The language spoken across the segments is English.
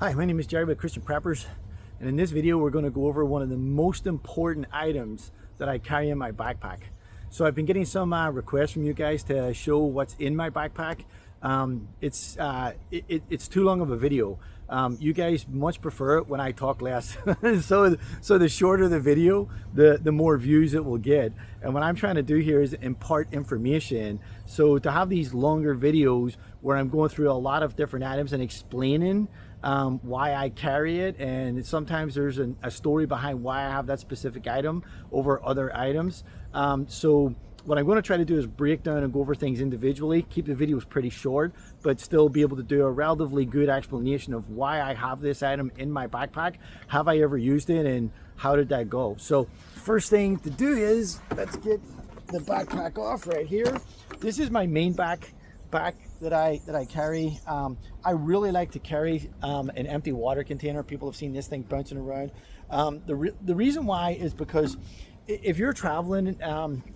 Hi, my name is Jerry with Christian Preppers, and in this video we're going to go over one of the most important items that I carry in my backpack. So I've been getting some requests from you guys to show what's in my backpack. It's too long of a video. You guys much prefer it when I talk less. so the shorter the video, the more views it will get. And what I'm trying to do here is impart information. So to have these longer videos where I'm going through a lot of different items and explaining why I carry it, and sometimes there's a story behind why I have that specific item over other items. So what I'm going to try to do is break down and go over things individually, keep the videos pretty short, but still be able to do a relatively good explanation of why I have this item in my backpack, have I ever used it, and how did that go. So first thing to do is, let's get the backpack off right here. This is my main backpack that I carry. I really like to carry an empty water container. People have seen this thing bouncing around. The reason why is because if you're traveling,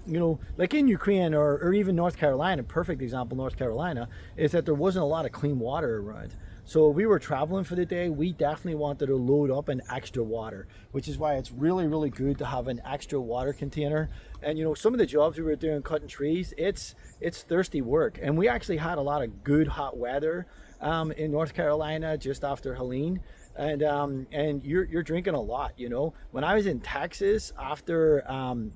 you know, like in Ukraine or even North Carolina, perfect example, North Carolina, is that there wasn't a lot of clean water around. So if we were traveling for the day, we definitely wanted to load up an extra water, which is why it's really, really good to have an extra water container. And you know, some of the jobs we were doing cutting trees, it's thirsty work. And we actually had a lot of good hot weather in North Carolina just after Helene. And you're drinking a lot, you know. When I was in Texas after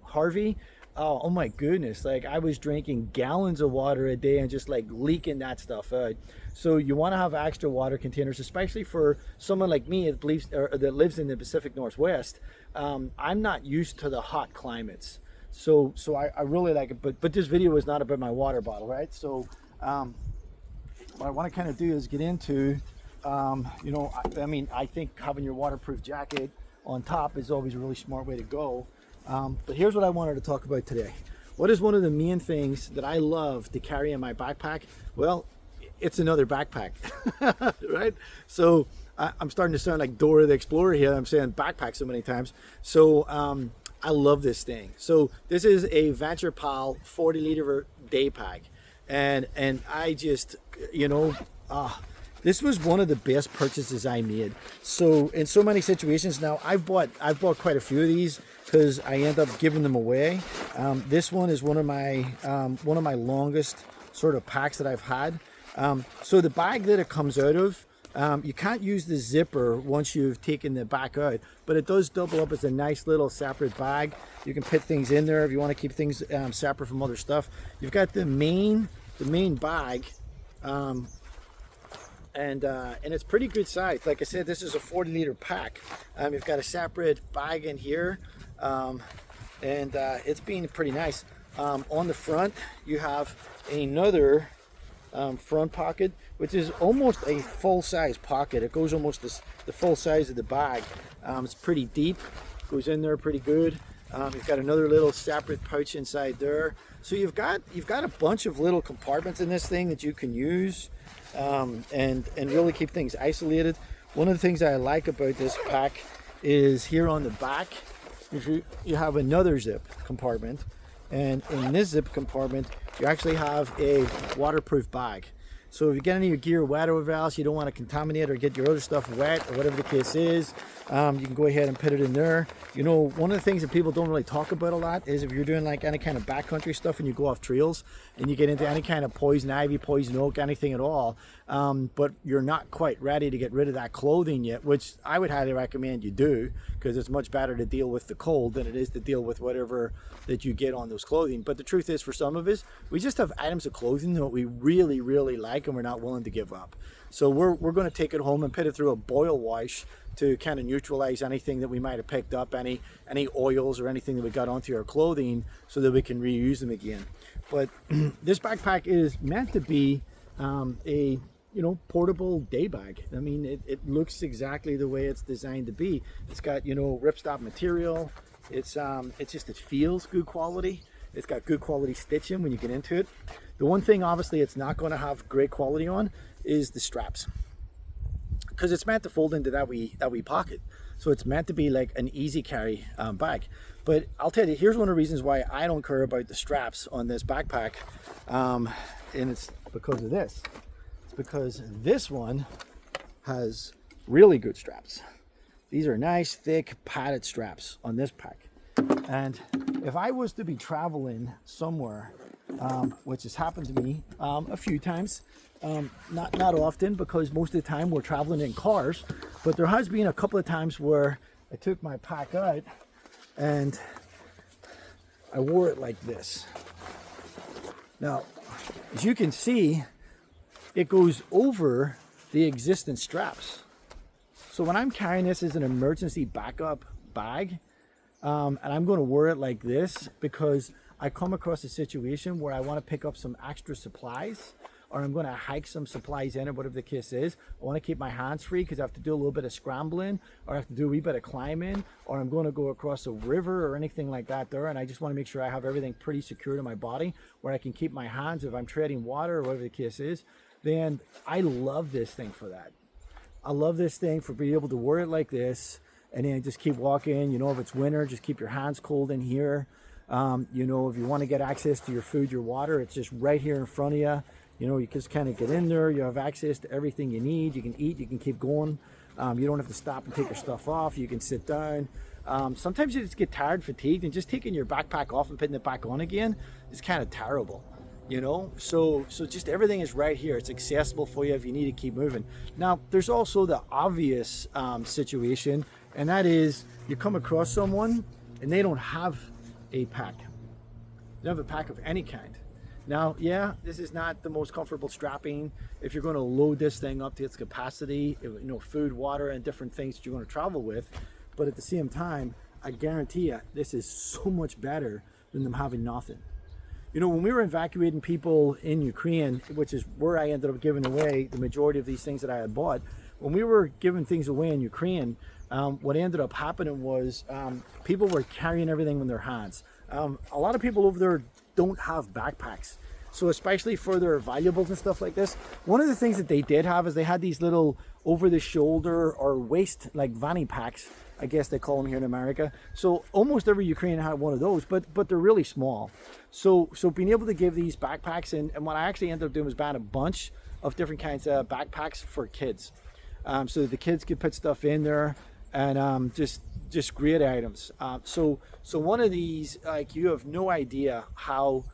Harvey, oh my goodness, like I was drinking gallons of water a day and just like leaking that stuff out. So you want to have extra water containers, especially for someone like me that lives in the Pacific Northwest. I'm not used to the hot climates, so I really like it. But this video is not about my water bottle, right? So what I want to kind of do is get into you know, I mean, I think having your waterproof jacket on top is always a really smart way to go. But here's what I wanted to talk about today. What is one of the main things that I love to carry in my backpack? Well, it's another backpack, right? So I'm starting to sound like Dora the Explorer here. I'm saying backpack so many times. So I love this thing. So this is a Venture Pal 40 liter day pack. And I just, you know, this was one of the best purchases I made. So in so many situations now, I've bought quite a few of these because I end up giving them away. This one is one of my longest sort of packs that I've had. So the bag that it comes out of, you can't use the zipper once you've taken the back out, but it does double up as a nice little separate bag. You can put things in there if you want to keep things separate from other stuff. You've got the main bag. And it's pretty good size. Like I said, this is a 40 liter pack. You've got a separate bag in here, and it's been pretty nice. On the front, you have another front pocket, which is almost a full-size pocket. It goes almost the full size of the bag. It's pretty deep, goes in there pretty good. You've got another little separate pouch inside there. So you've got a bunch of little compartments in this thing that you can use. And really keep things isolated. One of the things I like about this pack is here on the back, you have another zip compartment, and in this zip compartment you actually have a waterproof bag. So if you get any of your gear wet over else, you don't want to contaminate or get your other stuff wet or whatever the case is, you can go ahead and put it in there. You know, one of the things that people don't really talk about a lot is if you're doing like any kind of backcountry stuff and you go off trails and you get into any kind of poison ivy, poison oak, anything at all, but you're not quite ready to get rid of that clothing yet, which I would highly recommend you do, because it's much better to deal with the cold than it is to deal with whatever that you get on those clothing. But the truth is, for some of us, we just have items of clothing that we really, really like and we're not willing to give up. So we're going to take it home and put it through a boil wash to kind of neutralize anything that we might have picked up, any oils or anything that we got onto our clothing, so that we can reuse them again. But this backpack is meant to be a, you know, portable day bag. I mean, it looks exactly the way it's designed to be. It's got, you know, ripstop material. It feels good quality. It's got good quality stitching when you get into it. The one thing obviously it's not going to have great quality on is the straps, because it's meant to fold into that wee pocket. So it's meant to be like an easy carry bag. But I'll tell you, here's one of the reasons why I don't care about the straps on this backpack, and it's because of this. It's because this one has really good straps. These are nice, thick, padded straps on this pack. And if I was to be traveling somewhere, which has happened to me a few times, not often, because most of the time we're traveling in cars, but there has been a couple of times where I took my pack out and I wore it like this. Now, as you can see, it goes over the existing straps. So when I'm carrying this as an emergency backup bag, and I'm going to wear it like this because I come across a situation where I want to pick up some extra supplies, or I'm going to hike some supplies in, or whatever the case is. I want to keep my hands free because I have to do a little bit of scrambling, or I have to do a wee bit of climbing, or I'm going to go across a river or anything like that there, and I just want to make sure I have everything pretty secure to my body where I can keep my hands if I'm treading water or whatever the case is. Then I love this thing for that. I love this thing for being able to wear it like this, and then just keep walking. You know, if it's winter, just keep your hands cold in here. You know, if you want to get access to your food, your water, it's just right here in front of you. You know, you just kind of get in there. You have access to everything you need. You can eat, you can keep going. You don't have to stop and take your stuff off. You can sit down. Sometimes you just get tired, fatigued, and just taking your backpack off and putting it back on again is kind of terrible. You know, so just everything is right here. It's accessible for you if you need to keep moving. Now, there's also the obvious situation, and that is you come across someone and they don't have a pack. They don't have a pack of any kind. Now, yeah, this is not the most comfortable strapping if you're going to load this thing up to its capacity, you know, food, water, and different things that you're going to travel with. But at the same time, I guarantee you, this is so much better than them having nothing. You know, when we were evacuating people in Ukraine, which is where I ended up giving away the majority of these things that I had bought, when we were giving things away in Ukraine, what ended up happening was people were carrying everything in their hands. A lot of people over there don't have backpacks. So especially for their valuables and stuff like this, one of the things that they did have is they had these little over the shoulder or waist, like vanny packs, I guess they call them here in America. So almost every Ukrainian had one of those, but they're really small. So being able to give these backpacks, and what I actually ended up doing was buying a bunch of different kinds of backpacks for kids. So that the kids could put stuff in there, and just great items. So one of these, like, you have no idea how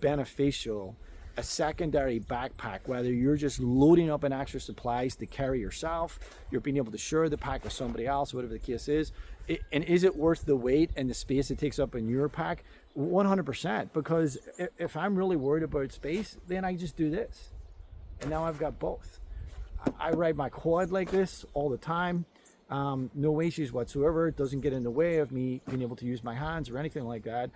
beneficial a secondary backpack, whether you're just loading up on extra supplies to carry yourself, you're being able to share the pack with somebody else, whatever the case is, and is it worth the weight and the space it takes up in your pack? 100%, because if I'm really worried about space, then I just do this, and now I've got both. I ride my quad like this all the time. No issues whatsoever. It doesn't get in the way of me being able to use my hands or anything like that.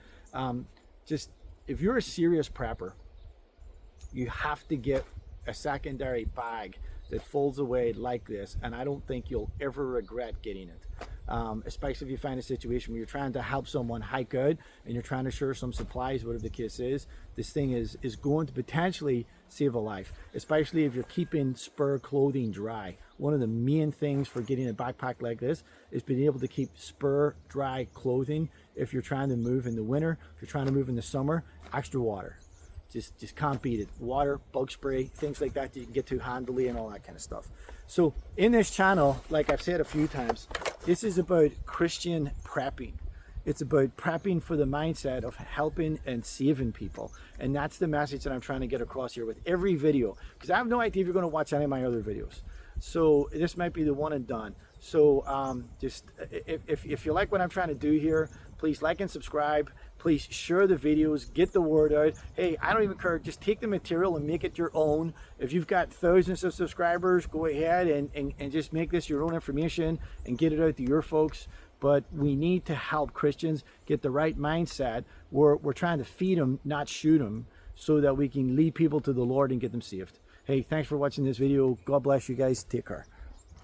Just if you're a serious prepper, you have to get a secondary bag that folds away like this, and I don't think you'll ever regret getting it. Especially if you find a situation where you're trying to help someone hike out and you're trying to share some supplies, whatever the case is, this thing is going to potentially save a life, especially if you're keeping spur clothing dry. One of the main things for getting a backpack like this is being able to keep spur dry clothing if you're trying to move in the winter, if you're trying to move in the summer. Extra water. Just can't beat it. Water, bug spray, things like that you can get to handily and all that kind of stuff. So in this channel, like I've said a few times, this is about Christian prepping. It's about prepping for the mindset of helping and saving people. And that's the message that I'm trying to get across here with every video, because I have no idea if you're going to watch any of my other videos. So this might be the one and done. So just if you like what I'm trying to do here, please like and subscribe. Please share the videos, get the word out. Hey, I don't even care. Just take the material and make it your own. If you've got thousands of subscribers, go ahead and just make this your own information and get it out to your folks. But we need to help Christians get the right mindset. We're trying to feed them, not shoot them, so that we can lead people to the Lord and get them saved. Hey, thanks for watching this video. God bless you guys. Take care.